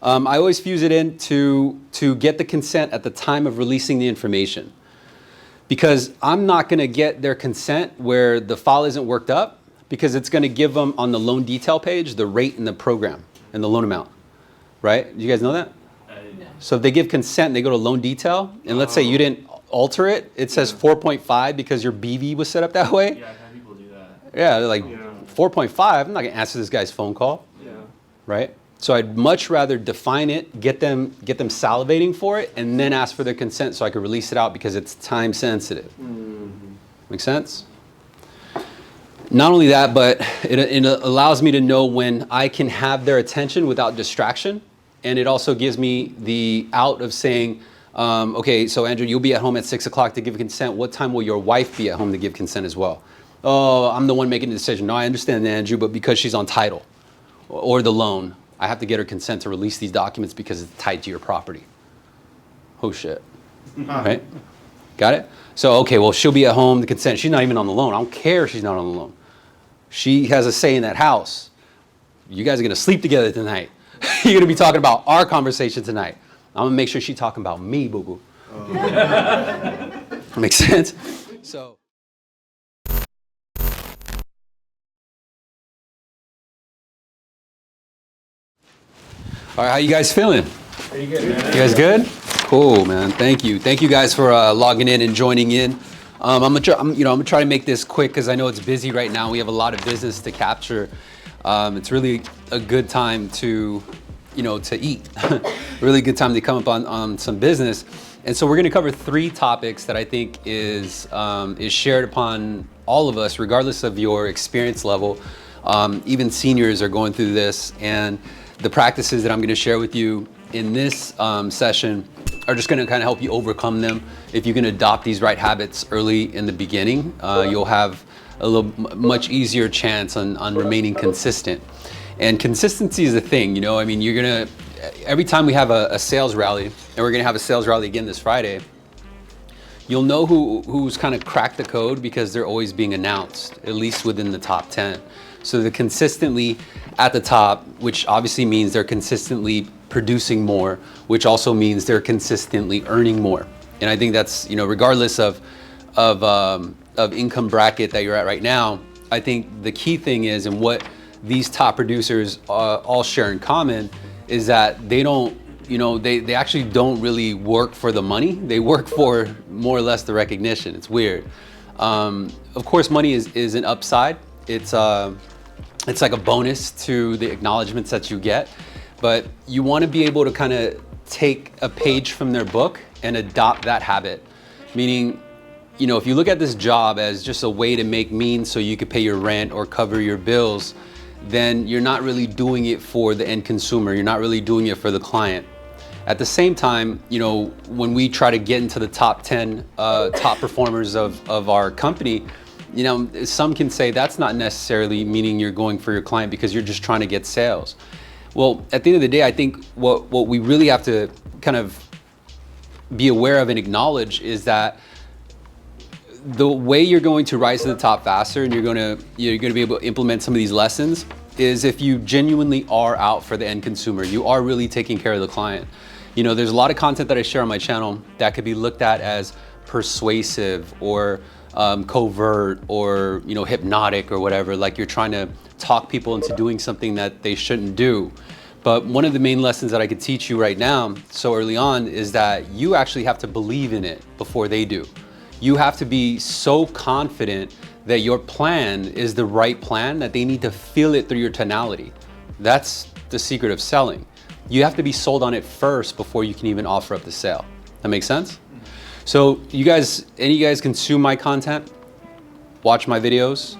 I always fuse it in to get the consent at the time of releasing the information. Because I'm not gonna get their consent where the file isn't worked up, because it's gonna give them on the loan detail page the rate and the program and the loan amount, right? You guys know that? No. So if they give consent, they go to loan detail, and let's say you didn't alter it, it says 4.5 because your BV was set up that way. Yeah, I've had people do that. Yeah, they're like 4.5, I'm not gonna answer this guy's phone call, right? So I'd much rather define it, get them salivating for it, and then ask for their consent so I can release it out because it's time sensitive. Make sense? Not only that, but it allows me to know when I can have their attention without distraction. And it also gives me the out of saying, okay, so Andrew, you'll be at home at 6 o'clock to give consent. What time will your wife be at home to give consent as well? Oh, I'm the one making the decision. No, I understand, Andrew, but because she's on title or the loan, I have to get her consent to release these documents because it's tied to your property. Oh shit, right? Got it? So, okay, well, she'll be at home, the consent. She's not even on the loan. I don't care if she's not on the loan. She has a say in that house. You guys are gonna sleep together tonight. You're gonna be talking about our conversation tonight. I'm gonna make sure she's talking about me, boo-boo. Makes sense? So. All right, how you guys feeling? Pretty good, man. You guys good? Cool, man. Thank you. Thank you guys for logging in and joining in. I'm gonna try to make this quick because I know it's busy right now. We have a lot of business to capture. It's really a good time to eat. Really good time to come up on some business. And so we're gonna cover 3 topics that I think is shared upon all of us, regardless of your experience level. Even seniors are going through this, and the practices that I'm going to share with you in this session are just going to kind of help you overcome them. If you can adopt these right habits early in the beginning, you'll have a much easier chance on remaining consistent. And consistency is a thing, I mean, you're going to, every time we have a sales rally, and we're going to have a sales rally again this Friday, you'll know who's kind of cracked the code because they're always being announced, at least within the top 10. So they're consistently at the top, which obviously means they're consistently producing more, which also means they're consistently earning more. And I think that's, regardless of income bracket that you're at right now, I think the key thing is, and what these top producers all share in common, is that they don't, they actually don't really work for the money. They work for more or less the recognition. It's weird. Of course, money is an upside. It's like a bonus to the acknowledgments that you get, but you want to be able to kind of take a page from their book and adopt that habit. Meaning, if you look at this job as just a way to make means so you could pay your rent or cover your bills, then you're not really doing it for the end consumer. You're not really doing it for the client. At the same time, when we try to get into the top 10 top performers of our company, some can say that's not necessarily meaning you're going for your client because you're just trying to get sales. Well, at the end of the day, I think what we really have to kind of be aware of and acknowledge is that the way you're going to rise to the top faster and you're going to be able to implement some of these lessons is if you genuinely are out for the end consumer. You are really taking care of the client. There's a lot of content that I share on my channel that could be looked at as persuasive or covert or hypnotic or whatever, like you're trying to talk people into doing something that they shouldn't do. But one of the main lessons that I could teach you right now so early on is that you actually have to believe in it before they do. You have to be so confident that your plan is the right plan that they need to feel it through your tonality. That's the secret of selling. You have to be sold on it first before you can even offer up the sale. That makes sense? So any of you guys consume my content? Watch my videos?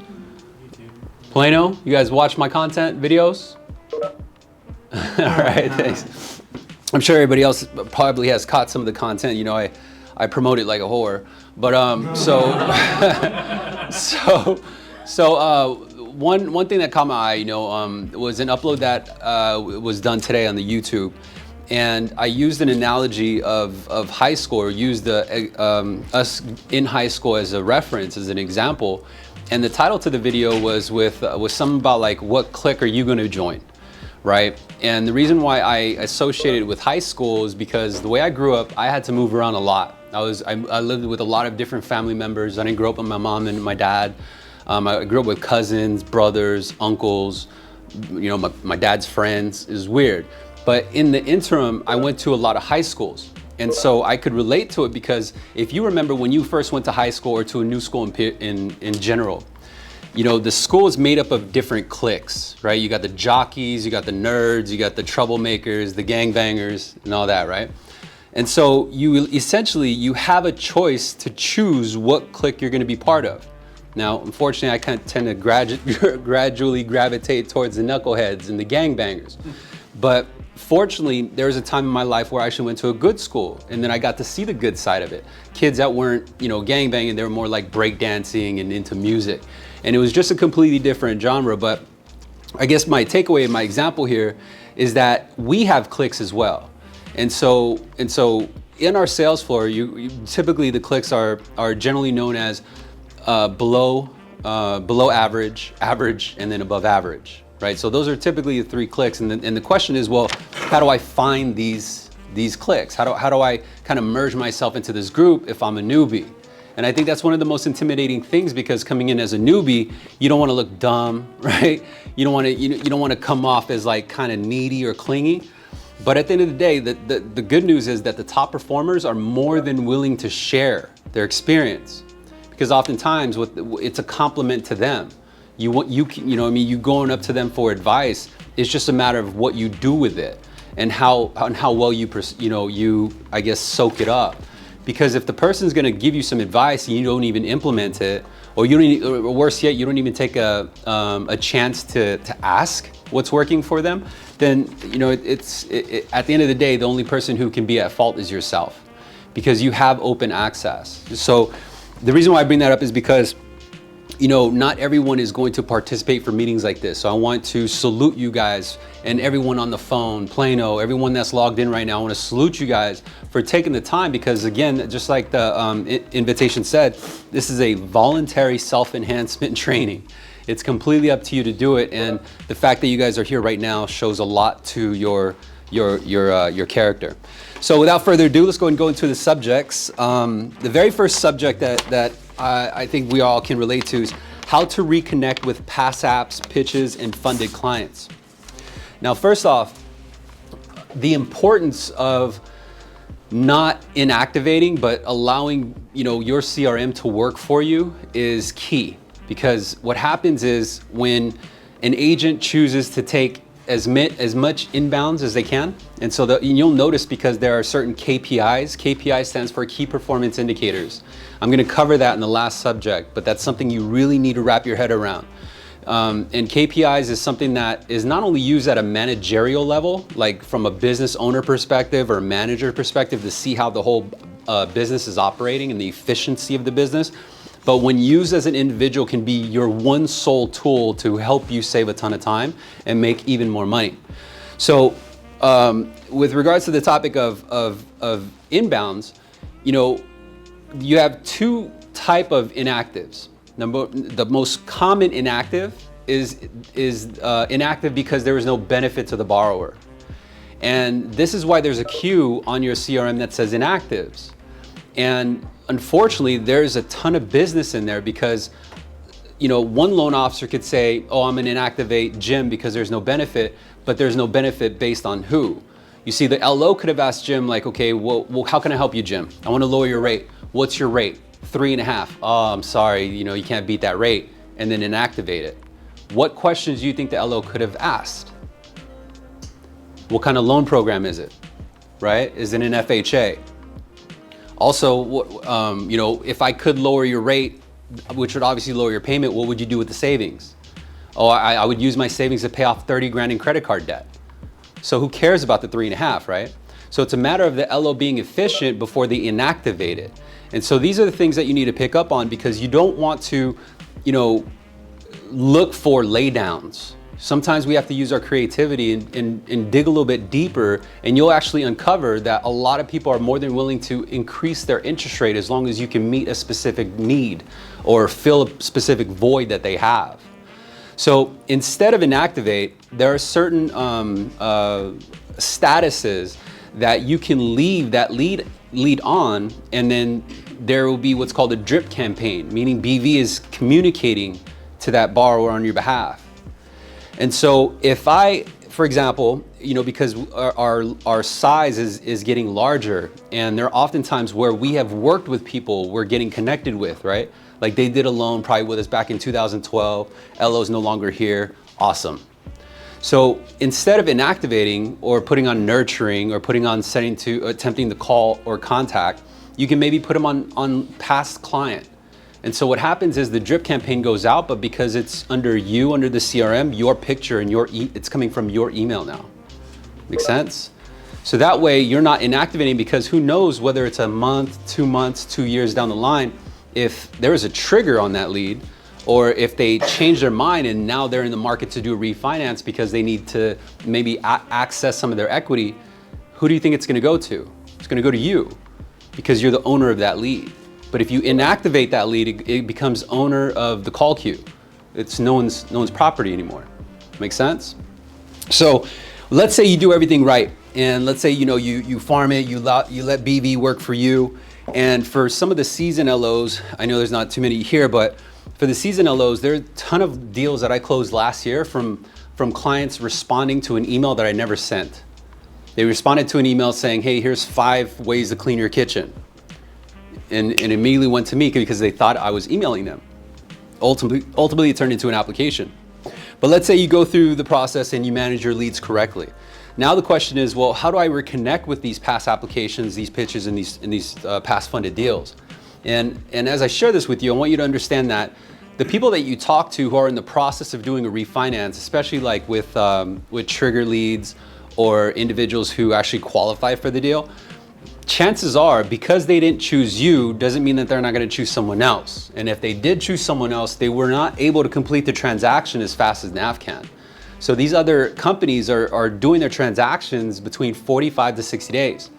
Plano, you guys watch my content, videos? All right, thanks. I'm sure everybody else probably has caught some of the content. I promote it like a whore. But one thing that caught my eye, was an upload that was done today on the YouTube. And I used an analogy of high school, or used us in high school as a reference, as an example. And the title to the video was with something about like, what clique are you going to join, right? And the reason why I associated it with high school is because the way I grew up, I had to move around a lot. I lived with a lot of different family members. I didn't grow up with my mom and my dad. I grew up with cousins, brothers, uncles, you know, my dad's friends. It was weird. But in the interim, I went to a lot of high schools. And so I could relate to it because if you remember when you first went to high school or to a new school in general, you know, the school is made up of different cliques, right? You got the jockeys, you got the nerds, you got the troublemakers, the gangbangers, and all that, right? And so you have a choice to choose what clique you're gonna be part of. Now, unfortunately, I kind of tend to gradually gravitate towards the knuckleheads and the gangbangers. But fortunately, there was a time in my life where I actually went to a good school, and then I got to see the good side of it. Kids that weren't, you know, gangbanging, they were more like breakdancing and into music. And it was just a completely different genre. But I guess my takeaway, my example here is that we have cliques as well. And so in our sales floor, typically the cliques are generally known as below average, average, and then above average, right? So those are typically the three cliques. And the question is, well, how do I find these cliques? How do I kind of merge myself into this group if I'm a newbie? And I think that's one of the most intimidating things, because coming in as a newbie, you don't want to look dumb, right? You don't want to come off as like kind of needy or clingy. But at the end of the day, the good news is that the top performers are more than willing to share their experience, because oftentimes it's a compliment to them. You know what I mean, you going up to them for advice. It's just a matter of what you do with it and how well you I guess soak it up. Because if the person's going to give you some advice and you don't even implement it, or worse yet, you don't even take a chance to ask what's working for them, then you know at the end of the day, the only person who can be at fault is yourself, because you have open access. So the reason why I bring that up is because, you know, not everyone is going to participate for meetings like this. So I want to salute you guys, and everyone on the phone, Plano, everyone that's logged in right now. I want to salute you guys for taking the time, because again, just like the invitation said, this is a voluntary self-enhancement training. It's completely up to you to do it. And the fact that you guys are here right now shows a lot to your character. So without further ado, let's go and go into the subjects. The very first subject that I think we all can relate to is how to reconnect with past apps, pitches, and funded clients. Now, first off, the importance of not inactivating, but allowing, you know, your CRM to work for you is key. Because what happens is when an agent chooses to take as much inbounds as they can, and so you'll notice, because there are certain KPIs. KPI stands for key performance indicators. I'm going to cover that in the last subject, but that's something you really need to wrap your head around. And KPIs is something that is not only used at a managerial level, like from a business owner perspective or a manager perspective, to see how the whole business is operating and the efficiency of the business, but when used as an individual, can be your one sole tool to help you save a ton of time and make even more money. So with regards to the topic of inbounds, you know, you have two type of inactives. The most common inactive is inactive because there is no benefit to the borrower. And this is why there's a queue on your CRM that says inactives. And unfortunately, there's a ton of business in there, because, you know, one loan officer could say, oh, I'm gonna inactivate Jim because there's no benefit, but there's no benefit based on who. You see, the LO could have asked Jim, like, okay, well, how can I help you, Jim? I wanna lower your rate. What's your rate? 3.5. Oh, I'm sorry, you know, you can't beat that rate, and then inactivate it. What questions do you think the LO could have asked? What kind of loan program is it, right? Is it an FHA? Also, you know, if I could lower your rate, which would obviously lower your payment, what would you do with the savings? Oh, I would use my savings to pay off 30 grand in credit card debt. So who cares about the 3.5, right? So it's a matter of the LO being efficient before they inactivate it. And so these are the things that you need to pick up on, because you don't want to, you know, look for laydowns. Sometimes we have to use our creativity and dig a little bit deeper, and you'll actually uncover that a lot of people are more than willing to increase their interest rate as long as you can meet a specific need or fill a specific void that they have. So instead of inactivate, there are certain statuses that you can leave that lead on, and then there will be what's called a drip campaign, meaning BV is communicating to that borrower on your behalf. And so if I, for example, because our size is getting larger, and there are oftentimes where we have worked with people we're getting connected with, right? Like they did a loan probably with us back in 2012, LO's no longer here, awesome. So instead of inactivating or putting on nurturing or putting on attempting to call or contact, you can maybe put them on past client. And so what happens is the drip campaign goes out, but because it's under the CRM, your picture and it's coming from your email now. Make sense? So that way you're not inactivating, because who knows whether it's a month, 2 months, 2 years down the line, if there is a trigger on that lead, or if they change their mind and now they're in the market to do a refinance because they need to maybe access some of their equity, who do you think it's gonna go to? It's gonna go to you, because you're the owner of that lead. But if you inactivate that lead, it becomes owner of the call queue. It's no one's property anymore. Make sense? So let's say you do everything right, and let's say you farm it, you let BV work for you. And for some of the seasoned LOs, I know there's not too many here, but for the seasoned LOs, there are a ton of deals that I closed last year from clients responding to an email that I never sent. They responded to an email saying, hey, here's 5 ways to clean your kitchen. And immediately went to me because they thought I was emailing them. Ultimately, it turned into an application. But let's say you go through the process and you manage your leads correctly. Now the question is, well, how do I reconnect with these past applications, these pitches, and these past funded deals? And as I share this with you, I want you to understand that the people that you talk to who are in the process of doing a refinance, especially like with trigger leads or individuals who actually qualify for the deal, chances are, because they didn't choose you, doesn't mean that they're not going to choose someone else. And if they did choose someone else, they were not able to complete the transaction as fast as NAV can. So these other companies are doing their transactions between 45 to 60 days.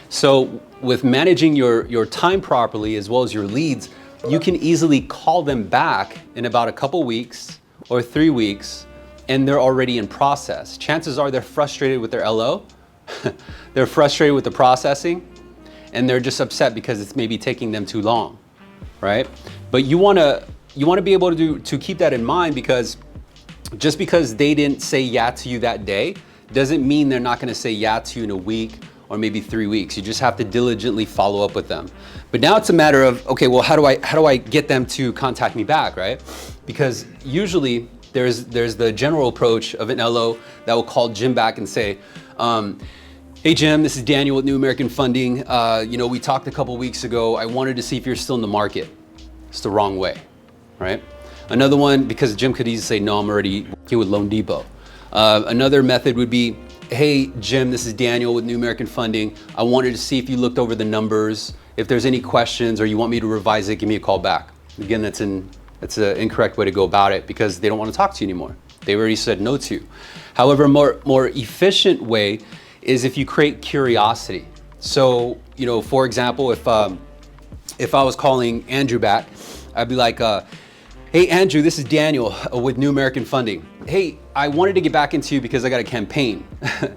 So with managing your time properly as well as your leads, you can easily call them back in about a couple weeks or 3 weeks, and they're already in process. Chances are they're frustrated with their LO, they're frustrated with the processing, and they're just upset because it's maybe taking them too long, right? But you wanna be able to keep that in mind, because just because they didn't say yeah to you that day doesn't mean they're not gonna say yeah to you in a week or maybe 3 weeks. You just have to diligently follow up with them. But now it's a matter of, okay, well, how do I get them to contact me back, right? Because usually there's the general approach of an LO that will call Jim back and say, hey Jim, this is Daniel with New American Funding. We talked a couple weeks ago. I wanted to see if you're still in the market. It's the wrong way, right? Another one, because Jim could easily say, no, I'm already working with Loan Depot. Another method would be, hey Jim, this is Daniel with New American Funding. I wanted to see if you looked over the numbers. If there's any questions or you want me to revise it, give me a call back. Again, that's an incorrect way to go about it, because they don't want to talk to you anymore. They already said no to you. However, a more efficient way is if you create curiosity. So, for example, if I was calling Andrew back, I'd be like, hey Andrew, this is Daniel with New American Funding. Hey, I wanted to get back into you because I got a campaign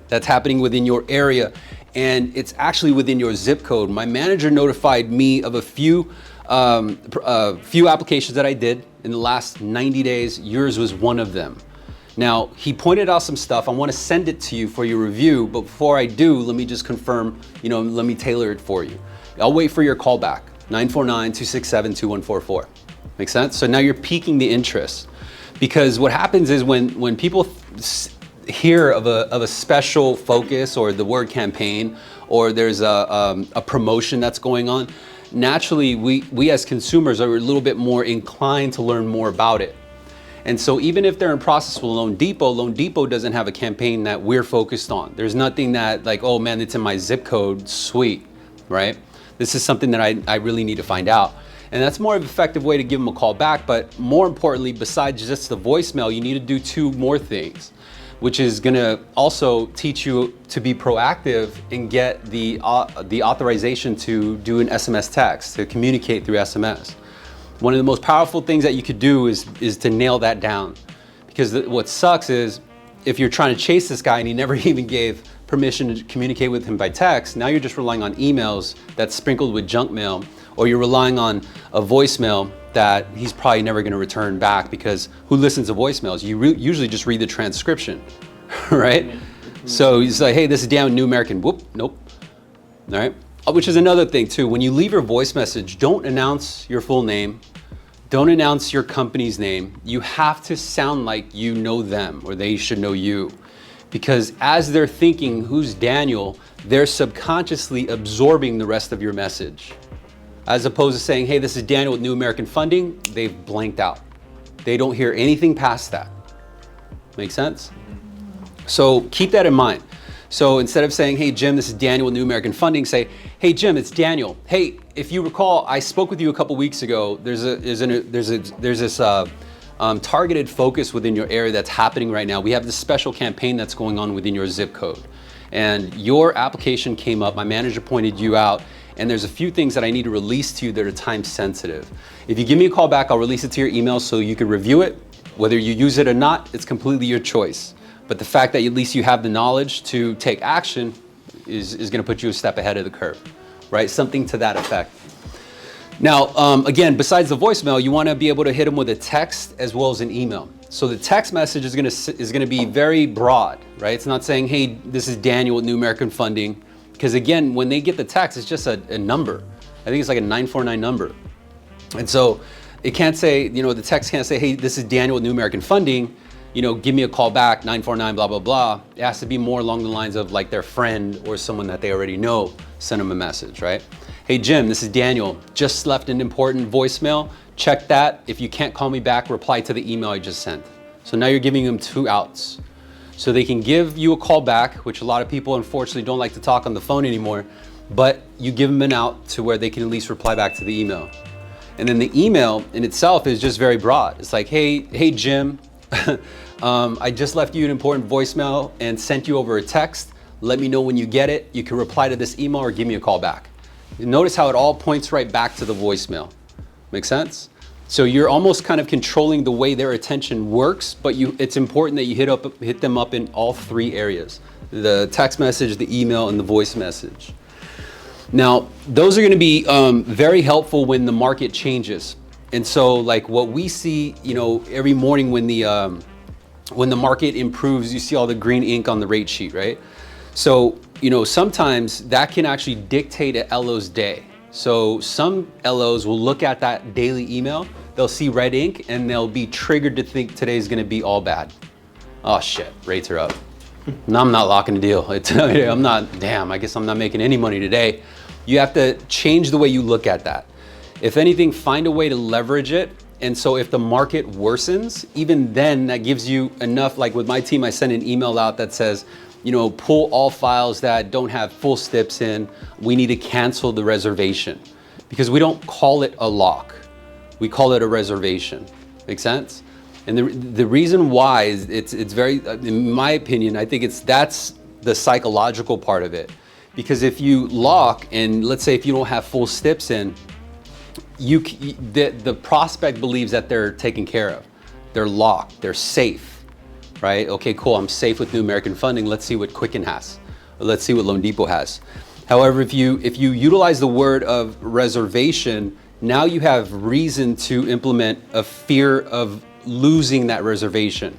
that's happening within your area, and it's actually within your zip code. My manager notified me of a few applications that I did in the last 90 days. Yours was one of them. Now, he pointed out some stuff. I want to send it to you for your review, but before I do, let me just confirm, let me tailor it for you. I'll wait for your call back, 949-267-2144. Make sense? So now you're piquing the interest, because what happens is when people hear of a special focus or the word campaign, or there's a promotion that's going on, naturally we as consumers are a little bit more inclined to learn more about it. And so even if they're in process with Loan Depot doesn't have a campaign that we're focused on. There's nothing that like, oh man, it's in my zip code, sweet, right? This is something that I really need to find out. And that's more of an effective way to give them a call back. But more importantly, besides just the voicemail, you need to do 2 more things, which is gonna also teach you to be proactive and get the authorization to do an SMS text, to communicate through SMS. One of the most powerful things that you could do is to nail that down. Because what sucks is if you're trying to chase this guy and he never even gave permission to communicate with him by text, now you're just relying on emails that's sprinkled with junk mail, or you're relying on a voicemail that he's probably never going to return back, because who listens to voicemails? You usually just read the transcription, right? So he's like, hey, this is down New American. Whoop, nope. All right. Which is another thing too. When you leave your voice message, don't announce your full name. Don't announce your company's name. You have to sound like you know them, or they should know you. Because as they're thinking, who's Daniel, they're subconsciously absorbing the rest of your message. As opposed to saying, hey, this is Daniel with New American Funding, they've blanked out. They don't hear anything past that. Make sense? So keep that in mind. So instead of saying, hey, Jim, this is Daniel with New American Funding, say, hey, Jim, it's Daniel. Hey, if you recall, I spoke with you a couple weeks ago. There's this targeted focus within your area that's happening right now. We have this special campaign that's going on within your zip code. And your application came up, my manager pointed you out, and there's a few things that I need to release to you that are time sensitive. If you give me a call back, I'll release it to your email so you can review it. Whether you use it or not, it's completely your choice. But the fact that at least you have the knowledge to take action is going to put you a step ahead of the curve, right? Something to that effect. Now, again, besides the voicemail, you want to be able to hit them with a text as well as an email. So the text message is going to be very broad, right? It's not saying, hey, this is Daniel with New American Funding. Because again, when they get the text, it's just a number. I think it's like a 949 number. And so it can't say, the text can't say, hey, this is Daniel with New American Funding. Give me a call back, 949, blah, blah, blah. It has to be more along the lines of like their friend or someone that they already know, send them a message, right? Hey, Jim, this is Daniel. Just left an important voicemail. Check that. If you can't call me back, reply to the email I just sent. So now you're giving them 2 outs. So they can give you a call back, which a lot of people unfortunately don't like to talk on the phone anymore, but you give them an out to where they can at least reply back to the email. And then the email in itself is just very broad. It's like, hey, Jim, I just left you an important voicemail and sent you over a text. Let me know when you get it. You can reply to this email or give me a call back. Notice how it all points right back to the voicemail. Make sense? So you're almost kind of controlling the way their attention works, but it's important that you hit them up in all 3 areas: the text message, the email, and the voice message. Now, those are going to be very helpful when the market changes. And so like what we see, every morning when the market improves, you see all the green ink on the rate sheet, right? So, sometimes that can actually dictate a LO's day. So some LOs will look at that daily email, they'll see red ink, and they'll be triggered to think today's gonna be all bad. Oh shit, rates are up. No, I'm not locking the deal. I guess I'm not making any money today. You have to change the way you look at that. If anything, find a way to leverage it. And so if the market worsens, even then that gives you enough, like with my team, I send an email out that says, pull all files that don't have full steps in. We need to cancel the reservation, because we don't call it a lock. We call it a reservation. Make sense? And the reason why is it's very, in my opinion, I think that's the psychological part of it. Because if you lock, and let's say if you don't have full steps in, the prospect believes that they're taken care of. They're locked, they're safe. Right? Okay, cool. I'm safe with New American Funding. Let's see what Quicken has. Or let's see what Loan Depot has. However, if you utilize the word of reservation, now you have reason to implement a fear of losing that reservation.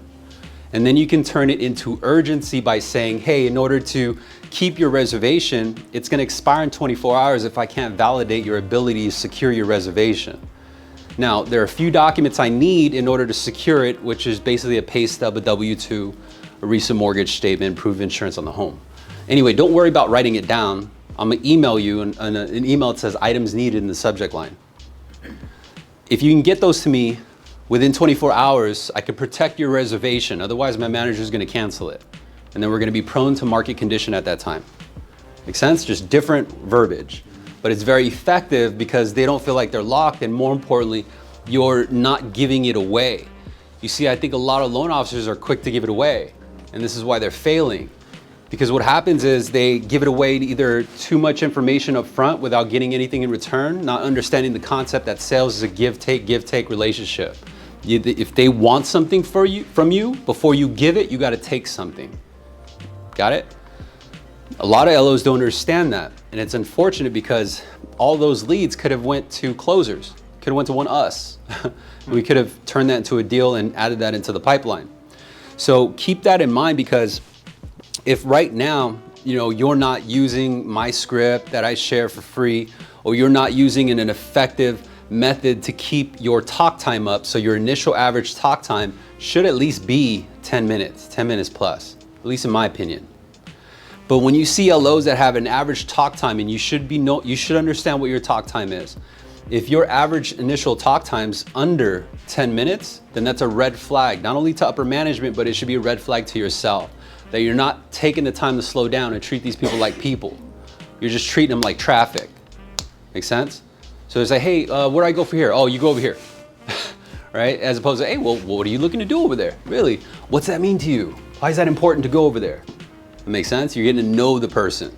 And then you can turn it into urgency by saying, hey, in order to keep your reservation, it's going to expire in 24 hours if I can't validate your ability to secure your reservation. Now, there are a few documents I need in order to secure it, which is basically a pay stub, a W-2, a recent mortgage statement, proof of insurance on the home. Anyway, don't worry about writing it down. I'm gonna email you an email that says items needed in the subject line. If you can get those to me within 24 hours, I can protect your reservation. Otherwise, my manager is gonna cancel it. And then we're gonna be prone to market condition at that time. Make sense? Just different verbiage. But it's very effective because they don't feel like they're locked, and more importantly, you're not giving it away. You see, I think a lot of loan officers are quick to give it away, and this is why they're failing. Because what happens is they give it away to either too much information up front without getting anything in return, not understanding the concept that sales is a give-take relationship. If they want something from you, before you give it, you got to take something. Got it? A lot of LOs don't understand that, and it's unfortunate because all those leads could have went to closers, could have went to us. We could have turned that into a deal and added that into the pipeline. So keep that in mind, because if right now, you're not using my script that I share for free, or you're not using an effective method to keep your talk time up, so your initial average talk time should at least be 10 minutes plus, at least in my opinion. But when you see LOs that have an average talk time, and you should understand what your talk time is. If your average initial talk time's under 10 minutes, then that's a red flag, not only to upper management, but it should be a red flag to yourself, that you're not taking the time to slow down and treat these people like people. You're just treating them like traffic. Make sense? So it's like, hey, where do I go for here? Oh, you go over here, right? As opposed to, hey, well, what are you looking to do over there? Really? What's that mean to you? Why is that important to go over there? That makes sense? You're getting to know the person.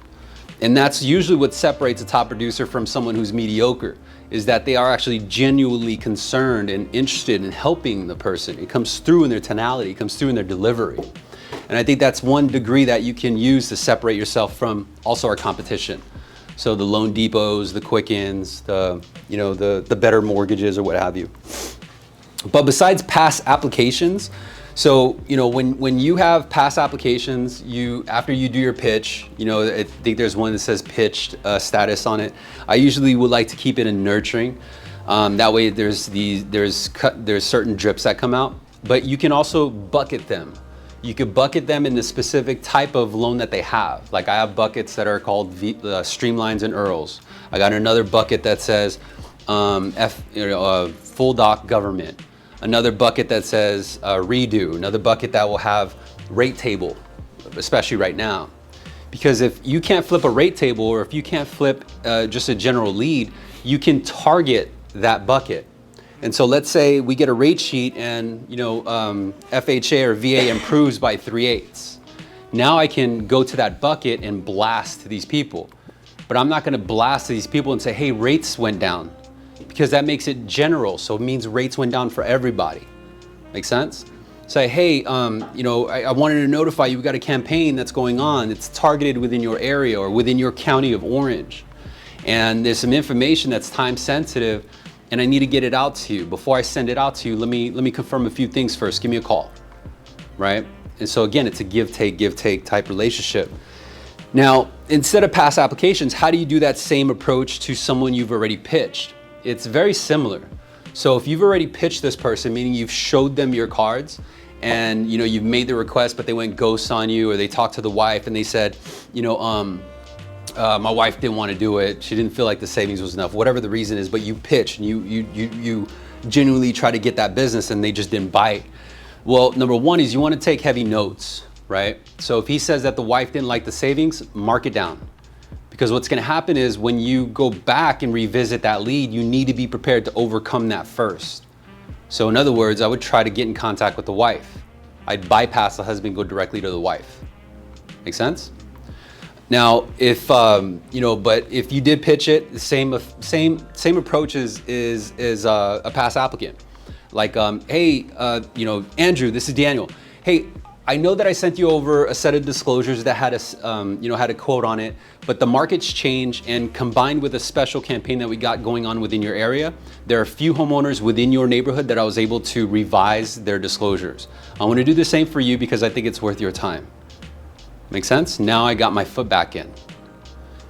And that's usually what separates a top producer from someone who's mediocre, is that they are actually genuinely concerned and interested in helping the person. It comes through in their tonality, it comes through in their delivery. And I think that's one degree that you can use to separate yourself from also our competition. So the Loan Depots, the Quickens, the Better Mortgages, or what have you. But besides past applications, so when you have past applications, after you do your pitch, I think there's one that says pitched status on it. I usually would like to keep it in nurturing. That way there's certain drips that come out, but you can also bucket them. You could bucket them in the specific type of loan that they have. Like I have buckets that are called Streamlines and Earls. I got another bucket that says full doc government. Another bucket that says redo. Another bucket that will have rate table, especially right now. Because if you can't flip a rate table, or if you can't flip just a general lead, you can target that bucket. And so let's say we get a rate sheet and FHA or VA improves by 3/8. Now I can go to that bucket and blast to these people. But I'm not gonna blast to these people and say, hey, rates went down, because that makes it general. So it means rates went down for everybody. Make sense? Say, hey, I wanted to notify you, we got a campaign that's going on. It's targeted within your area or within your county of Orange. And there's some information that's time sensitive, and I need to get it out to you. Before I send it out to you, let me confirm a few things first. Give me a call, right? And so again, it's a give, take type relationship. Now, instead of past applications, how do you do that same approach to someone you've already pitched? It's very similar. So if you've already pitched this person, meaning you've showed them your cards, and you've made the request, but they went ghost on you, or they talked to the wife and they said, my wife didn't want to do it. She didn't feel like the savings was enough, whatever the reason is, but you pitch and you genuinely try to get that business and they just didn't bite. Well, number one is you want to take heavy notes, right? So if he says that the wife didn't like the savings, mark it down. Because what's going to happen is when you go back and revisit that lead, you need to be prepared to overcome that first. So in other words, I would try to get in contact with the wife. I'd bypass the husband, go directly to the wife. Make sense? Now, if but if you did pitch it, the same approach is a past applicant. Like, hey, Andrew, this is Daniel. Hey, I know that I sent you over a set of disclosures that had had a quote on it, but the market's changed, and combined with a special campaign that we got going on within your area, there are a few homeowners within your neighborhood that I was able to revise their disclosures. I want to do the same for you because I think it's worth your time. Make sense? Now I got my foot back in.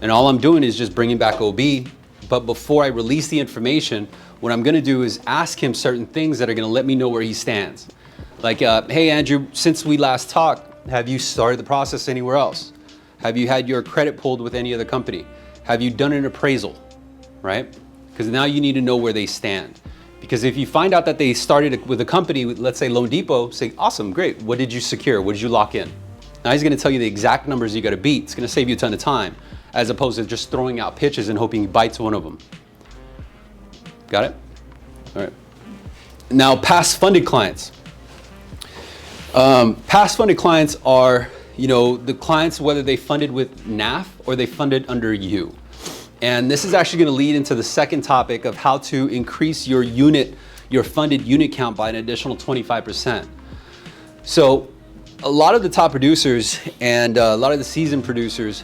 And all I'm doing is just bringing back OB, but before I release the information, what I'm going to do is ask him certain things that are going to let me know where he stands. Like, hey, Andrew, since we last talked, have you started the process anywhere else? Have you had your credit pulled with any other company? Have you done an appraisal, right? Because now you need to know where they stand. Because if you find out that they started with a company, let's say Loan Depot, say, awesome, great. What did you secure? What did you lock in? Now he's going to tell you the exact numbers you got to beat. It's going to save you a ton of time, as opposed to just throwing out pitches and hoping he bites one of them. Got it? All right. Now, past funded clients. Past funded clients are, the clients, whether they funded with NAF or they funded under you. And this is actually going to lead into the second topic of how to increase your unit your funded unit count by an additional 25%. So a lot of the top producers and a lot of the seasoned producers,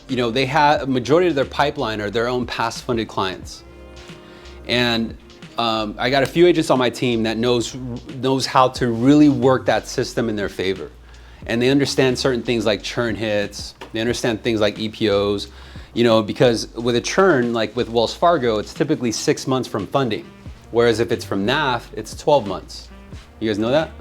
you know, they have a majority of their pipeline are their own past funded clients. And I got a few agents on my team that knows how to really work that system in their favor. And they understand certain things like churn hits, they understand things like EPOs, you know, because with a churn, like with Wells Fargo, it's typically 6 months from funding. Whereas if it's from NAF, it's 12 months. You guys know that?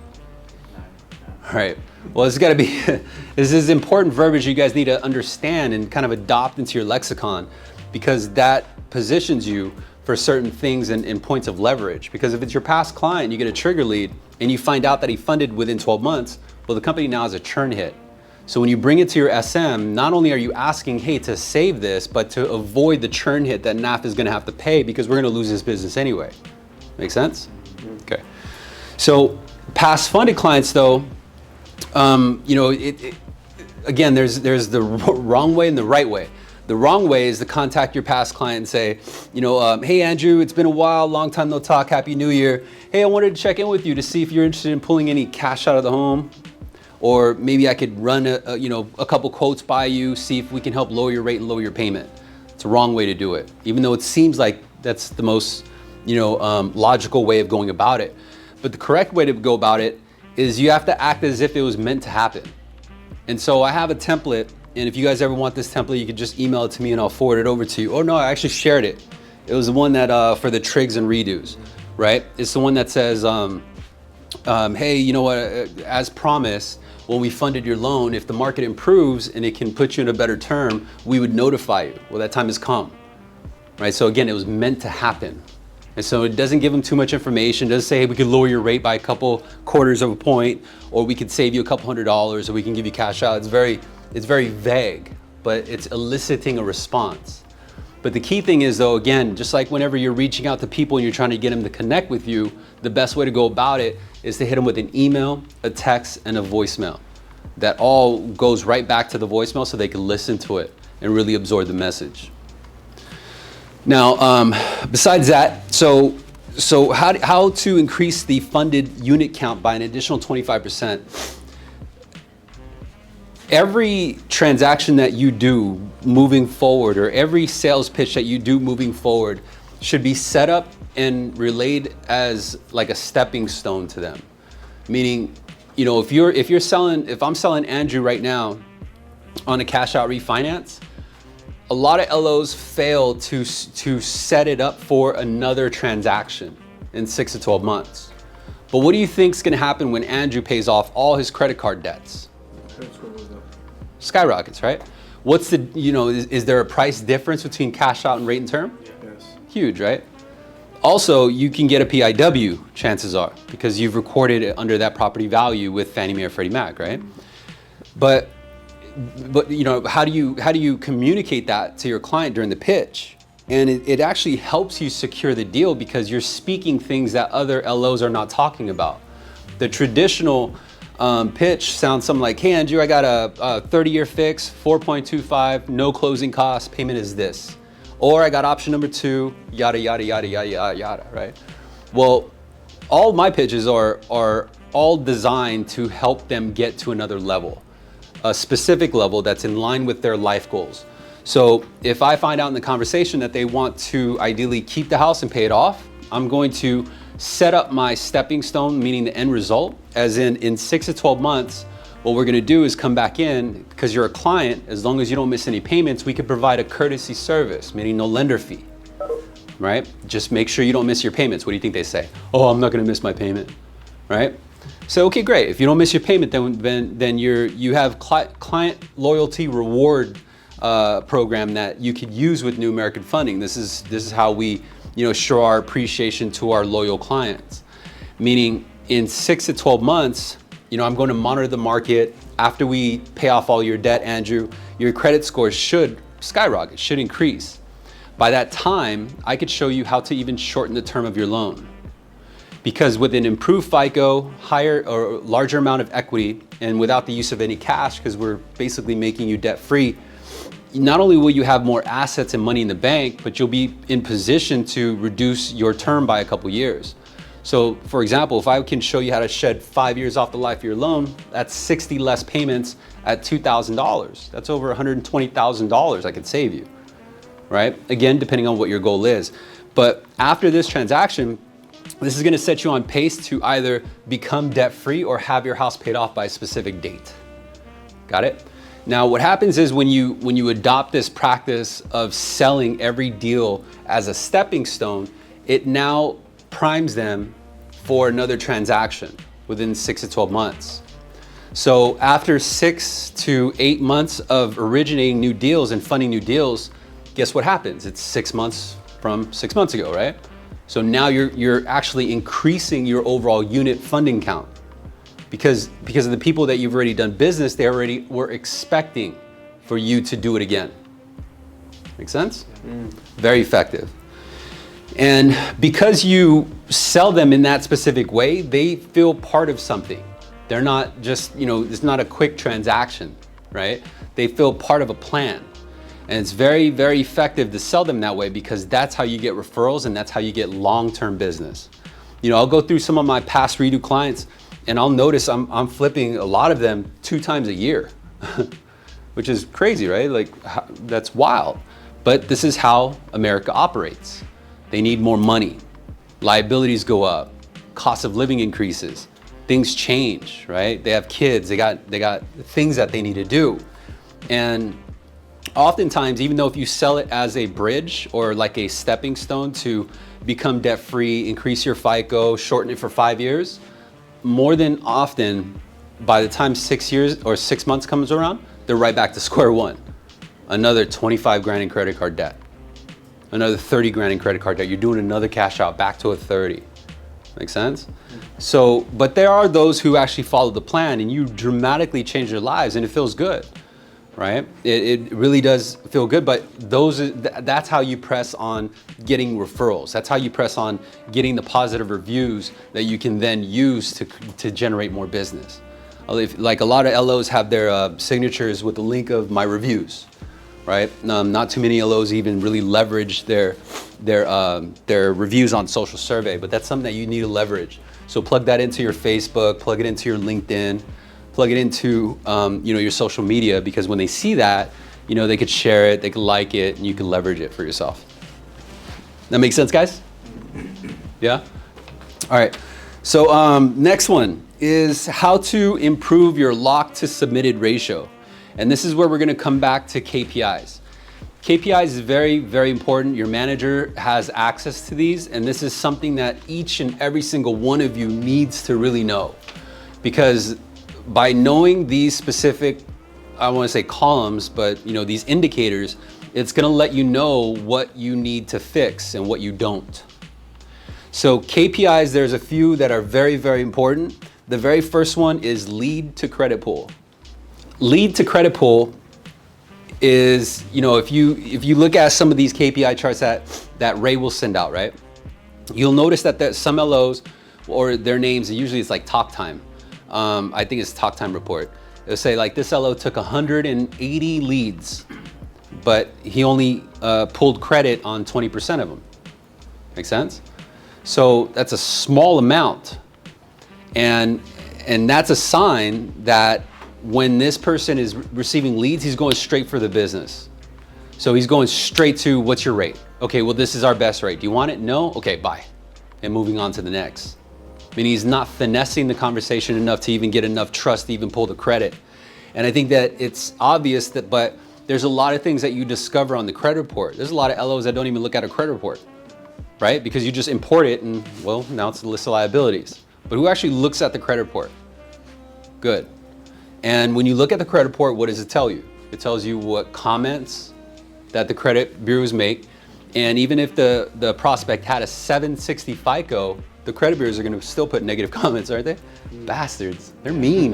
All right. Well, this is important verbiage you guys need to understand and kind of adopt into your lexicon, because that positions you for certain things and points of leverage. Because if it's your past client, you get a trigger lead and you find out that he funded within 12 months, well, the company now has a churn hit. So when you bring it to your SM, not only are you asking, hey, to save this, but to avoid the churn hit that NAF is gonna have to pay because we're gonna lose this business anyway. Make sense? Okay. So past funded clients though, you know, again, there's the wrong way and the right way. The wrong way is to contact your past client and say, you know, hey Andrew, it's been a while, long time no talk, Happy New Year. Hey, I wanted to check in with you to see if you're interested in pulling any cash out of the home, or maybe I could run a couple quotes by you, see if we can help lower your rate and lower your payment. It's a wrong way to do it, even though it seems like that's the most, you know, logical way of going about it. But the correct way to go about it is you have to act as if it was meant to happen. And so I have a template, and if you guys ever want this template, you can just email it to me and I'll forward it over to you. Oh no, I actually shared it. It was the one that for the trigs and redos, right? It's the one that says, hey, you know what, as promised, when we funded your loan, if the market improves and it can put you in a better term, we would notify you. Well, that time has come, right? So again, it was meant to happen. And so it doesn't give them too much information. It doesn't say, hey, we could lower your rate by a couple quarters of a point, or we could save you a couple $100s, or we can give you cash out. It's very vague, but it's eliciting a response. But the key thing is though, again, just like whenever you're reaching out to people and you're trying to get them to connect with you, the best way to go about it is to hit them with an email, a text, and a voicemail. That all goes right back to the voicemail so they can listen to it and really absorb the message. Now, besides that, so how to increase the funded unit count by an additional 25%. Every transaction that you do moving forward, or every sales pitch that you do moving forward, should be set up and relayed as like a stepping stone to them. Meaning, you know, if I'm selling Andrew right now on a cash out refinance, a lot of LOs fail to set it up for another transaction in 6 to 12 months. But what do you think is going to happen when Andrew pays off all his credit card debts? Skyrockets, right? What's the, you know, is there a price difference between cash out and rate and term? Yes. Huge, right? Also, you can get a PIW, chances are, because you've recorded it under that property value with Fannie Mae or Freddie Mac, right? But you know, how do you communicate that to your client during the pitch? And it actually helps you secure the deal because you're speaking things that other LOs are not talking about. The traditional pitch sounds something like, hey Andrew, I got a 30-year fix, 4.25, no closing costs, payment is this. Or I got option number 2, yada, yada, yada, yada, yada, yada, right? Well, all my pitches are all designed to help them get to another level, a specific level that's in line with their life goals. So if I find out in the conversation that they want to ideally keep the house and pay it off, I'm going to set up my stepping stone, meaning the end result, as in 6 to 12 months, what we're gonna do is come back in, because you're a client, as long as you don't miss any payments, we could provide a courtesy service, meaning no lender fee, right? Just make sure you don't miss your payments. What do you think they say? Oh, I'm not gonna miss my payment, right? So, okay, great. If you don't miss your payment, then you have client loyalty reward program that you could use with New American Funding. This is how we, you know, show our appreciation to our loyal clients. Meaning in 6 to 12 months, you know, I'm going to monitor the market. After we pay off all your debt, Andrew, your credit score should skyrocket, should increase. By that time, I could show you how to even shorten the term of your loan. Because with an improved FICO, higher or larger amount of equity, and without the use of any cash, because we're basically making you debt free, not only will you have more assets and money in the bank, but you'll be in position to reduce your term by a couple years. So for example, if I can show you how to shed 5 years off the life of your loan, that's 60 less payments at $2,000. That's over $120,000 I could save you, right? Again, depending on what your goal is. But after this transaction, this is gonna set you on pace to either become debt-free or have your house paid off by a specific date. Got it? Now, what happens is when you adopt this practice of selling every deal as a stepping stone, it now primes them for another transaction within 6 to 12 months. So after 6 to 8 months of originating new deals and funding new deals, guess what happens? It's 6 months from 6 months ago, right? So now you're actually increasing your overall unit funding count because of the people that you've already done business, they already were expecting for you to do it again. Make sense? Very effective. And because you sell them in that specific way, they feel part of something. They're not just, it's not a quick transaction, right? They feel part of a plan. And it's very, very effective to sell them that way because that's how you get referrals and that's how you get long-term business. I'll go through some of my past redo clients and I'll notice I'm flipping a lot of them 2 times a year, which is crazy, right? Like that's wild. But this is how America operates. They need more money. Liabilities go up. Cost of living increases. Things change, right? They have kids. They got things that they need to do. And oftentimes, even though if you sell it as a bridge or like a stepping stone to become debt-free, increase your FICO, shorten it for 5 years, more than often, by the time 6 years or 6 months comes around, they're right back to square one. Another 25 grand in credit card debt. Another 30 grand in credit card debt. You're doing another cash out back to a 30. Make sense? So, but there are those who actually follow the plan and you dramatically change their lives and it feels good, right? It really does feel good, but that's how you press on getting referrals. That's how you press on getting the positive reviews that you can then use to generate more business. Like a lot of LOs have their signatures with the link of my reviews. Right? Not too many LOs even really leverage their reviews on social survey, but that's something that you need to leverage. So plug that into your Facebook, plug it into your LinkedIn, plug it into your social media, because when they see that, they could share it, they could like it, and you can leverage it for yourself. That makes sense, guys? Yeah? All right. So next one is how to improve your lock to submitted ratio. And this is where we're gonna come back to KPIs. KPIs is very, very important. Your manager has access to these, and this is something that each and every single one of you needs to really know. Because by knowing these specific, I wanna say columns, but these indicators, it's gonna let you know what you need to fix and what you don't. So KPIs, there's a few that are very, very important. The very first one is lead to credit pool. Lead to credit pool is, if you look at some of these KPI charts that Ray will send out, right? You'll notice that some LOs or their names, usually it's like talk time. I think it's talk time report. It'll say like this LO took 180 leads, but he only pulled credit on 20% of them. Make sense? So that's a small amount. And that's a sign that when this person is receiving leads, he's going straight for the business. So he's going straight to, what's your rate? Okay, well, this is our best rate. Do you want it? No? Okay, bye. And moving on to the next. I mean, he's not finessing the conversation enough to even get enough trust to even pull the credit. And I think that it's obvious but there's a lot of things that you discover on the credit report. There's a lot of LOs that don't even look at a credit report, right? Because you just import it and, well, now it's a list of liabilities. But who actually looks at the credit report? Good. And when you look at the credit report, what does it tell you? It tells you what comments that the credit bureaus make. And even if the prospect had a 760 FICO, the credit bureaus are gonna still put negative comments, aren't they? Bastards, they're mean.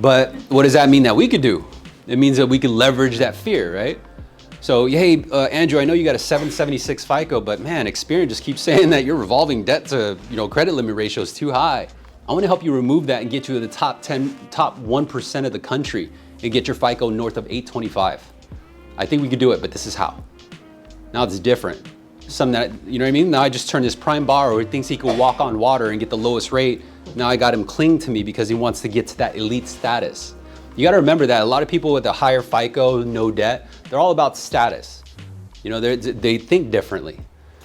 But what does that mean that we could do? It means that we can leverage that fear, right? So, hey, Andrew, I know you got a 776 FICO, but man, Experian just keeps saying that your revolving debt to credit limit ratio is too high. I want to help you remove that and get you to the top 1% of the country and get your FICO north of 825. I think we could do it, but this is how. Now it's different. some that, you know what I mean? Now I just turn this prime borrower who thinks he can walk on water and get the lowest rate. Now I got him cling to me because he wants to get to that elite status. You got to remember that a lot of people with a higher FICO, no debt, they're all about status. You know, they think differently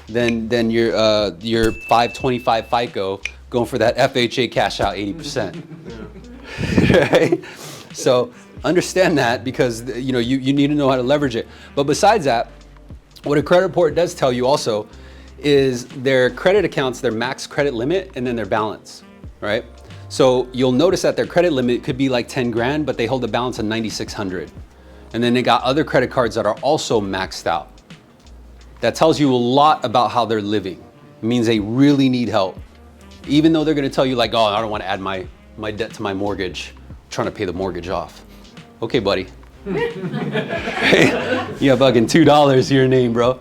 than your 525 FICO going for that FHA cash out 80%. Right? So understand that, because you know you need to know how to leverage it. But besides that, what a credit report does tell you also is their credit accounts, their max credit limit, and then their balance, right? So you'll notice that their credit limit could be like 10 grand, but they hold a balance of 9,600. And then they got other credit cards that are also maxed out. That tells you a lot about how they're living. It means they really need help. Even though they're gonna tell you like, oh, I don't wanna add my debt to my mortgage. I'm trying to pay the mortgage off. Okay, buddy. You have fucking $2 to your name, bro.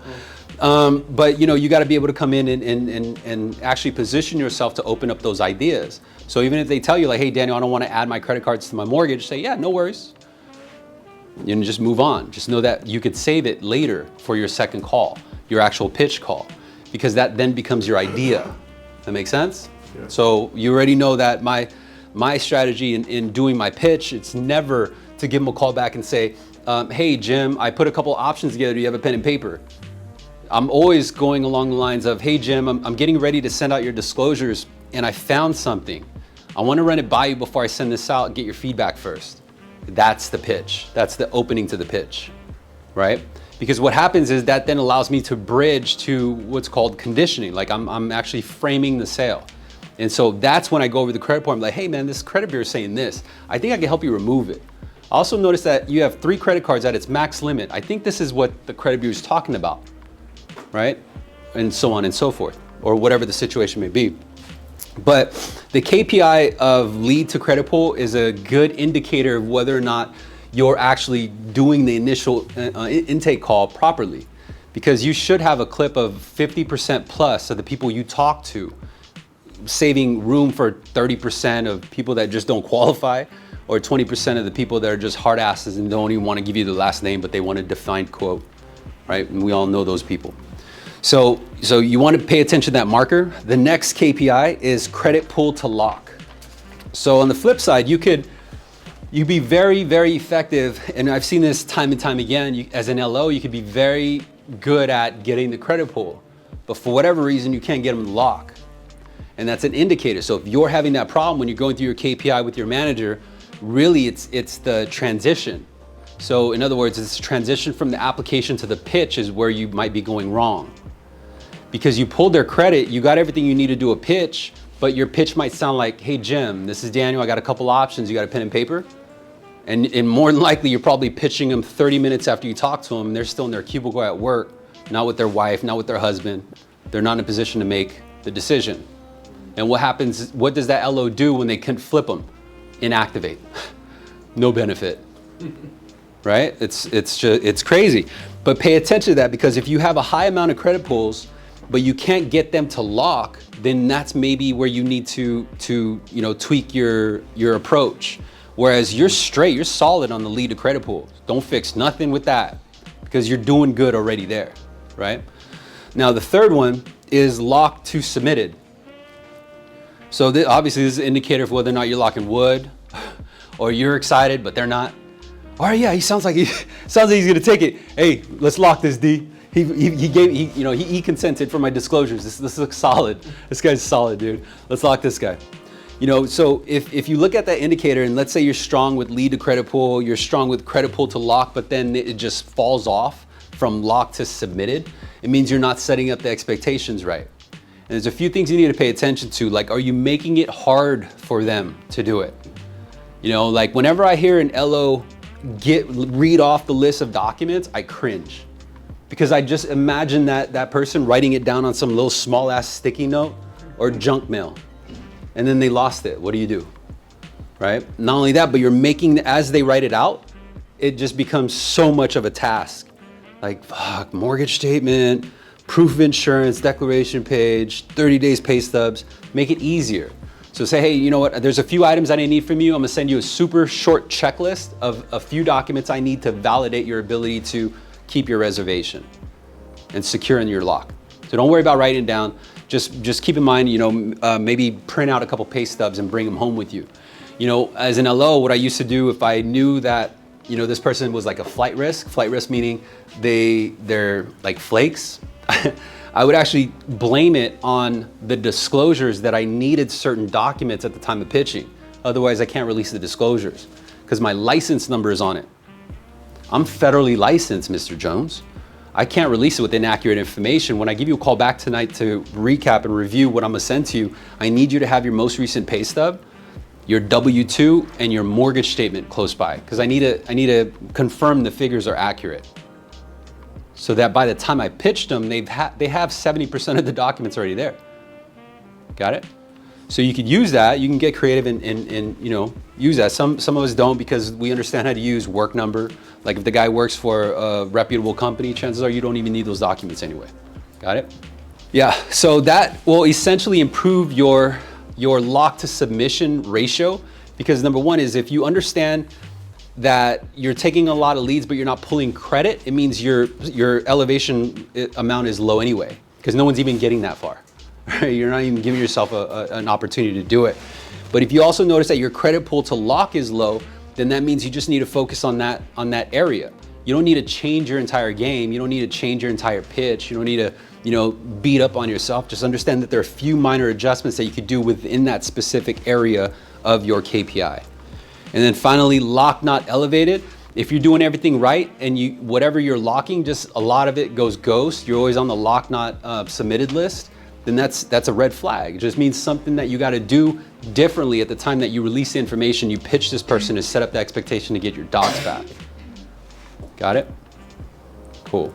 But you know, you got to be able to come in and actually position yourself to open up those ideas. So even if they tell you like, hey, Daniel, I don't want to add my credit cards to my mortgage, say, yeah, no worries. You know, just move on. Just know that you could save it later for your second call, your actual pitch call, because that then becomes your idea. That makes sense? Yeah. So you already know that my strategy in doing my pitch, it's never to give them a call back and say, hey, Jim, I put a couple options together. Do you have a pen and paper? I'm always going along the lines of, hey, Jim, I'm getting ready to send out your disclosures and I found something. I want to run it by you before I send this out and get your feedback first. That's the pitch. That's the opening to the pitch, right? Because what happens is that then allows me to bridge to what's called conditioning. Like I'm actually framing the sale. And so that's when I go over the credit report. I'm like, hey man, this credit bureau is saying this. I think I can help you remove it. I also noticed that you have 3 credit cards at its max limit. I think this is what the credit bureau is talking about, right? And so on and so forth, or whatever the situation may be. But the KPI of lead to credit pull is a good indicator of whether or not you're actually doing the initial intake call properly, because you should have a clip of 50% plus of the people you talk to, saving room for 30% of people that just don't qualify, or 20% of the people that are just hard asses and don't even want to give you the last name, but they want a defined quote, right? And we all know those people. So you want to pay attention to that marker. The next KPI is credit pull to lock. So on the flip side, you'd be very, very effective, and I've seen this time and time again, as an LO, you could be very good at getting the credit pull, but for whatever reason, you can't get them to lock. And that's an indicator. So if you're having that problem when you're going through your KPI with your manager, really it's the transition. So in other words, it's the transition from the application to the pitch is where you might be going wrong. Because you pulled their credit, you got everything you need to do a pitch, but your pitch might sound like, hey Jim, this is Daniel, I got a couple options, you got a pen and paper? And more than likely, you're probably pitching them 30 minutes after you talk to them, and they're still in their cubicle at work, not with their wife, not with their husband. They're not in a position to make the decision. And what happens, what does that LO do when they can flip them? Inactivate. No benefit, right? It's crazy. But pay attention to that, because if you have a high amount of credit pulls, but you can't get them to lock, then that's maybe where you need to tweak your approach. Whereas you're straight, you're solid on the lead to credit pull. Don't fix nothing with that, because you're doing good already there, right? Now the third one is lock to submitted. So obviously this is an indicator of whether or not you're locking wood, or you're excited but they're not. All right, yeah, he sounds like he's gonna take it. Hey, let's lock this, D. He consented for my disclosures. This looks solid. This guy's solid, dude. Let's lock this guy. You know, so if you look at that indicator, and let's say you're strong with lead to credit pull, you're strong with credit pull to lock, but then it just falls off from lock to submitted, it means you're not setting up the expectations right. And there's a few things you need to pay attention to, like, are you making it hard for them to do it? You know, like whenever I hear an LO read off the list of documents, I cringe. Because I just imagine that person writing it down on some little small ass sticky note or junk mail. And then they lost it. What do you do? Right? Not only that, but you're making, as they write it out, it just becomes so much of a task. Like, fuck, mortgage statement, proof of insurance, declaration page, 30 days pay stubs. Make it easier. So say, hey, you know what? There's a few items I need from you. I'm gonna send you a super short checklist of a few documents I need to validate your ability to keep your reservation and secure in your lock. So don't worry about writing it down. Just keep in mind, maybe print out a couple pay stubs and bring them home with you. As an LO, what I used to do if I knew that, this person was like a flight risk meaning they're like flakes, I would actually blame it on the disclosures that I needed certain documents at the time of pitching. Otherwise, I can't release the disclosures because my license number is on it. I'm federally licensed, Mr. Jones. I can't release it with inaccurate information. When I give you a call back tonight to recap and review what I'm gonna send to you, I need you to have your most recent pay stub, your W-2, and your mortgage statement close by, because I need to confirm the figures are accurate. So that by the time I pitched them, they have 70% of the documents already there. Got it? So you could use that. You can get creative and use that. Some of us don't because we understand how to use work number. Like if the guy works for a reputable company, chances are you don't even need those documents anyway. Got it? Yeah. So that will essentially improve your lock to submission ratio, because number one is if you understand that you're taking a lot of leads but you're not pulling credit, it means your elevation amount is low anyway, because no one's even getting that far. Right? You're not even giving yourself an opportunity to do it. But if you also notice that your credit pool to lock is low, then that means you just need to focus on that area. You don't need to change your entire game. You don't need to change your entire pitch. You don't need to beat up on yourself. Just understand that there are a few minor adjustments that you could do within that specific area of your KPI. And then finally, lock not elevated. If you're doing everything right and whatever you're locking, just a lot of it goes ghost, you're always on the lock not submitted list, then that's a red flag. It just means something that you got to do differently at the time that you release the information, you pitch this person to set up the expectation to get your docs back. Got it? Cool.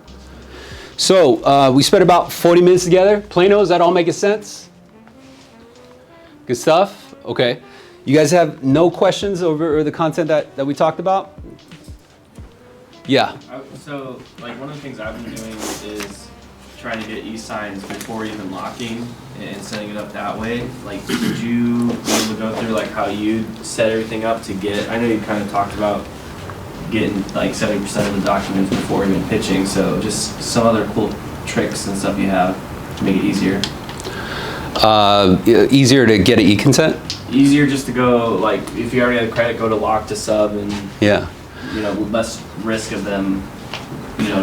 So we spent about 40 minutes together. Plano, does that all make sense? Good stuff? Okay. You guys have no questions over the content that we talked about? Yeah. So, like, one of the things I've been doing is trying to get e-signs before even locking and setting it up that way. Like, did you be able to go through, like, how you set everything up to get, I know you kind of talked about getting, like, 70% of the documents before even pitching, so just some other cool tricks and stuff you have to make it easier. Easier to get an e-consent? Easier just to go, like, if you already have credit, go to lock to sub and, yeah, with less risk of them,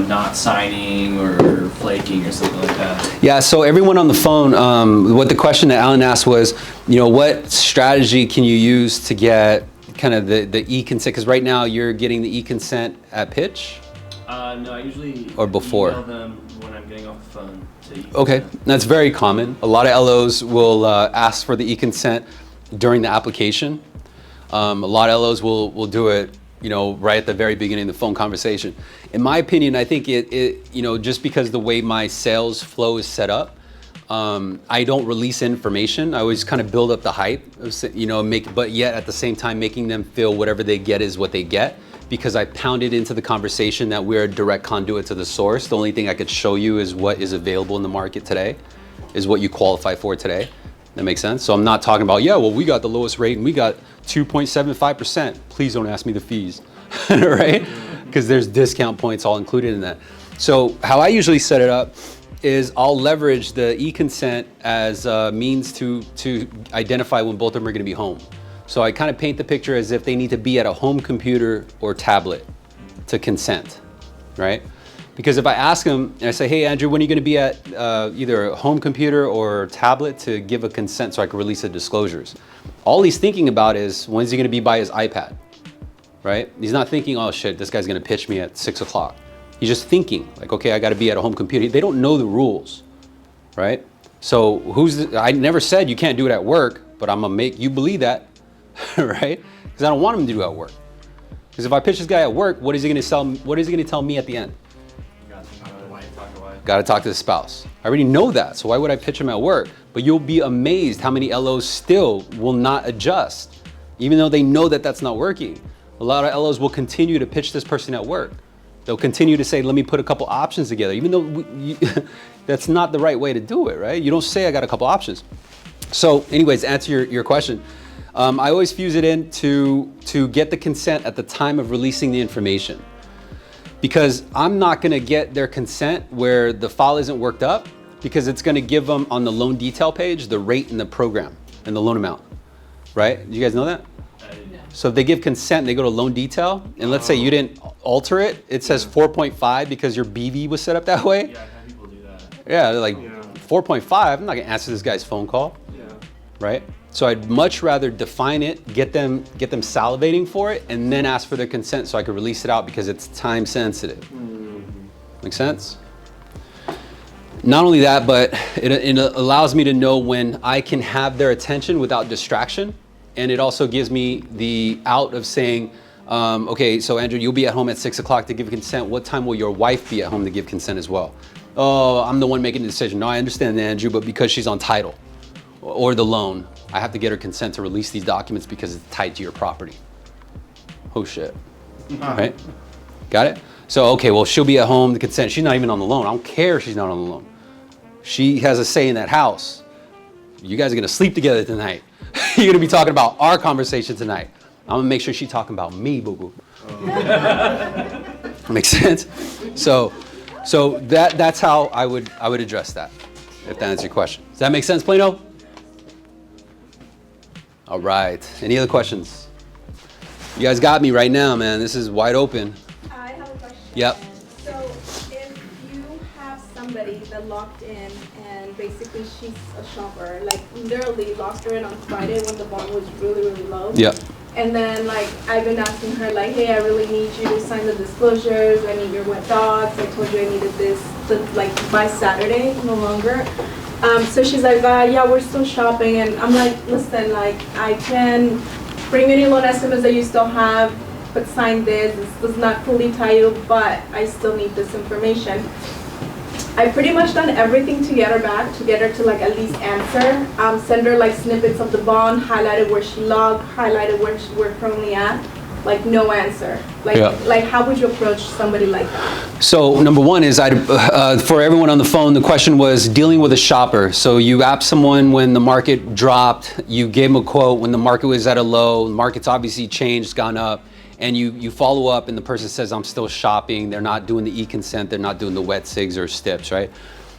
not signing or flaking or something like that. Yeah, so everyone on the phone, what the question that Alan asked was, what strategy can you use to get kind of the e-consent? Because right now you're getting the e-consent at pitch? No, I usually or before? email them when I'm getting off the phone to e-consent. Okay, that's very common. A lot of LOs will ask for the e-consent during the application. A lot of LOs will do it, right at the very beginning of the phone conversation. In my opinion, I think it just because the way my sales flow is set up, I don't release information. I always kind of build up the hype, but yet at the same time making them feel whatever they get is what they get, because I pounded into the conversation that we're a direct conduit to the source. The only thing I could show you is what is available in the market today, is what you qualify for today. That makes sense? So I'm not talking about, we got the lowest rate and we got 2.75%. Please don't ask me the fees, right? Because there's discount points all included in that. So how I usually set it up is I'll leverage the e-consent as a means to identify when both of them are gonna be home. So I kind of paint the picture as if they need to be at a home computer or tablet to consent, right? Because if I ask them and I say, hey, Andrew, when are you going to be at either a home computer or tablet to give a consent so I can release the disclosures? All he's thinking about is, when's he going to be by his iPad, right? He's not thinking, oh shit, this guy's going to pitch me at 6 o'clock. He's just thinking like, okay, I got to be at a home computer. They don't know the rules, right? So I never said you can't do it at work, but I'm going to make you believe that, right? Because I don't want him to do it at work. Because if I pitch this guy at work, what is he going to tell me at the end? Got to talk to the spouse. I already know that, so why would I pitch him at work? But you'll be amazed how many LOs still will not adjust, even though they know that that's not working. A lot of LOs will continue to pitch this person at work. They'll continue to say, let me put a couple options together, even though that's not the right way to do it, right? You don't say I got a couple options. So anyways, to answer your question, I always fuse it in to get the consent at the time of releasing the information. Because I'm not gonna get their consent where the file isn't worked up. because it's going to give them on the loan detail page the rate and the program and the loan amount, right? Do you guys know that? So if they give consent, they go to loan detail, and let's say you didn't alter it, it says 4.5 because your BV was set up that way. Yeah, I've had people do that. Yeah, they're like 4.5. I'm not gonna answer this guy's phone call, right? So I'd much rather define it, get them salivating for it, and then ask for their consent so I could release it out because it's time sensitive. Make sense? Not only that, but it allows me to know when I can have their attention without distraction. And it also gives me the out of saying, okay, so Andrew, you'll be at home at 6 o'clock to give consent. What time will your wife be at home to give consent as well? Oh, I'm the one making the decision. No, I understand, Andrew, but because she's on title or the loan, I have to get her consent to release these documents because it's tied to your property. Oh shit, right? Got it? So, okay, well, she'll be at home to consent. She's not even on the loan. I don't care if she's not on the loan. She has a say in that house. You guys are gonna sleep together tonight. You're gonna be talking about our conversation tonight. I'm gonna make sure she's talking about me, boo-boo. Makes sense? So that's how I would address that, if that answers your question. Does that make sense, Plano? All right. Any other questions? You guys got me right now, man. This is wide open. I have a question. Yep. So if you have somebody that locked in and basically she's a shopper, like literally locked her in on Friday when the bond was really, really low. Yep. And then like I've been asking her like, hey, I really need you to sign the disclosures. I need your wet docs. I told you I needed this like by Saturday, no longer. So she's like, yeah, we're still shopping. And I'm like, listen, like I can bring any loan estimates that you still have, but sign this. This does not fully tie you, but I still need this information. I pretty much done everything to get her back, to get her to like at least answer. Send her like snippets of the bond, highlighted where she logged, highlighted where we're currently at. Like no answer. Like how would you approach somebody like that? So number one is for everyone on the phone, the question was dealing with a shopper. So you app someone when the market dropped, you gave them a quote when the market was at a low, the market's obviously changed, gone up, and you follow up and the person says, I'm still shopping, they're not doing the e-consent, they're not doing the wet SIGs or STIPs, right?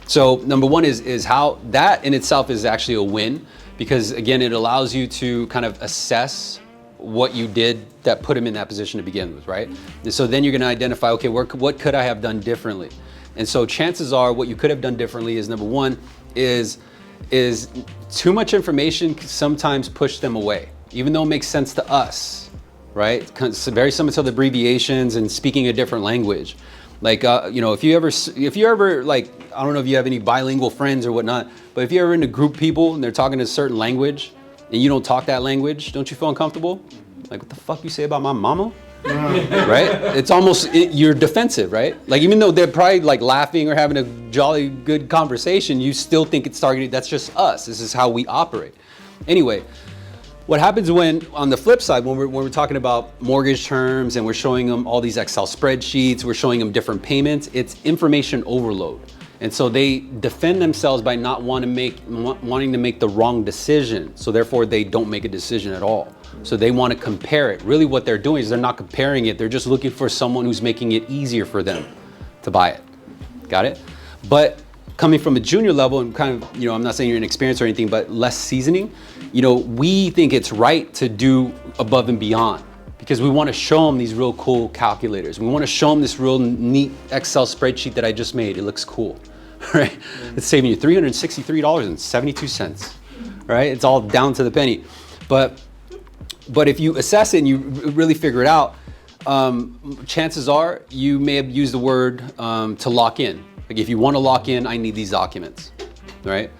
So number one is how that in itself is actually a win, because again, it allows you to kind of assess what you did that put him in that position to begin with, right? And so then you're gonna identify, okay, what could I have done differently? And so chances are what you could have done differently is number one is too much information can sometimes push them away, even though it makes sense to us, right? It's very similar to the abbreviations and speaking a different language. Like, if you ever like, I don't know if you have any bilingual friends or whatnot, but if you're ever in a group of people and they're talking a certain language, and you don't talk that language, don't you feel uncomfortable? Like, what the fuck you say about my mama? Right? It's almost, you're defensive, right? Like, even though they're probably like laughing or having a jolly good conversation, you still think it's targeted. That's just us. This is how we operate. Anyway, what happens when, on the flip side, when we're talking about mortgage terms and we're showing them all these Excel spreadsheets, we're showing them different payments, it's information overload. And so they defend themselves by not wanting to make the wrong decision. So therefore they don't make a decision at all. So they want to compare it. Really what they're doing is they're not comparing it. They're just looking for someone who's making it easier for them to buy it. Got it? But coming from a junior level and kind of, I'm not saying you're inexperienced or anything, but less seasoning, we think it's right to do above and beyond because we want to show them these real cool calculators. We want to show them this real neat Excel spreadsheet that I just made. It looks cool. Right? It's saving you $363.72, right? It's all down to the penny. But if you assess it and you really figure it out, chances are you may have used the word to lock in. Like if you want to lock in, I need these documents, right?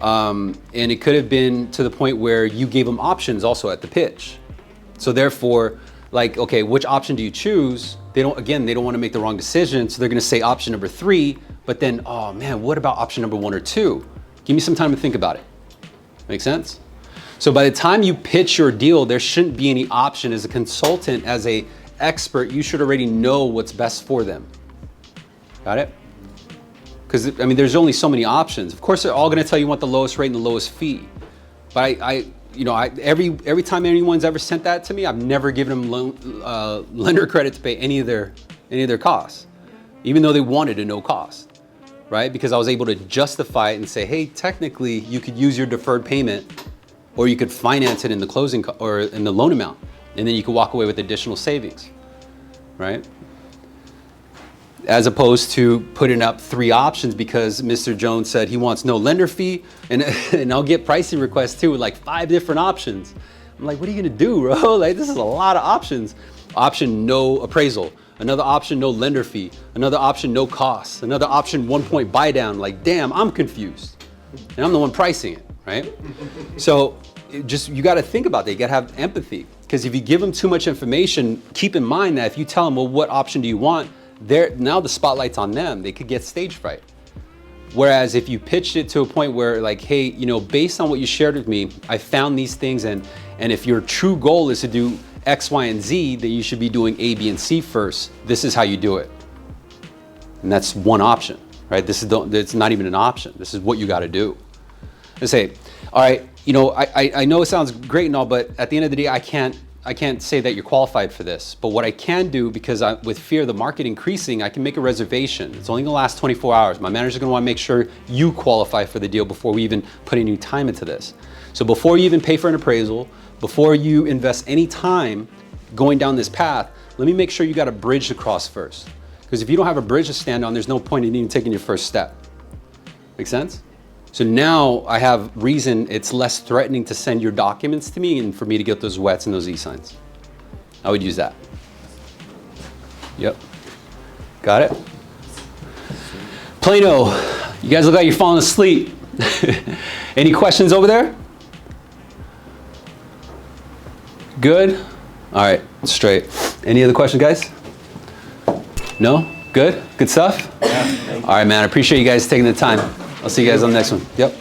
And it could have been to the point where you gave them options also at the pitch. So therefore, like, okay, which option do you choose? They don't want to make the wrong decision. So they're going to say option number 3, but then, oh man, what about option number 1 or 2? Give me some time to think about it. Make sense? So by the time you pitch your deal, there shouldn't be any option. As a consultant, as a expert, you should already know what's best for them. Got it? Because there's only so many options. Of course, they're all going to tell you want the lowest rate and the lowest fee. But every time anyone's ever sent that to me, I've never given them lender credit to pay any of their costs, even though they wanted a no cost. right? Because I was able to justify it and say, hey, technically you could use your deferred payment, or you could finance it in the closing or in the loan amount, and then you could walk away with additional savings, right? As opposed to putting up 3 options because Mr. Jones said he wants no lender fee, and I'll get pricing requests too with like 5 different options. I'm like, what are you gonna do, bro? Like, this is a lot of options. Option, no appraisal. Another option, no lender fee. Another option, no costs. Another option, 1 point buy down. Like, damn, I'm confused. And I'm the one pricing it, right? So you gotta think about that. You gotta have empathy. Because if you give them too much information, keep in mind that if you tell them, well, what option do you want? Now the spotlight's on them. They could get stage fright. Whereas if you pitched it to a point where like, hey, you know, based on what you shared with me, I found these things, and if your true goal is to do X, Y, and Z, then you should be doing A, B, and C first. This is how you do it. And that's one option, right? It's not even an option. This is what you got to do. I say, all right, you know, I know it sounds great and all, but at the end of the day, I can't say that you're qualified for this. But what I can do, because with fear of the market increasing, I can make a reservation. It's only gonna last 24 hours. My manager's gonna wanna make sure you qualify for the deal before we even put any time into this. So before you even pay for an appraisal, before you invest any time going down this path, let me make sure you got a bridge to cross first. Because if you don't have a bridge to stand on, there's no point in even taking your first step. Make sense? So now I have reason, it's less threatening to send your documents to me and for me to get those wets and those e-signs. I would use that. Yep. Got it? Plano, you guys look like you're falling asleep. Any questions over there? Good? All right, straight. Any other questions, guys? No? Good? Good stuff? Yeah. All right, man, I appreciate you guys taking the time. I'll see you guys on the next one. Yep.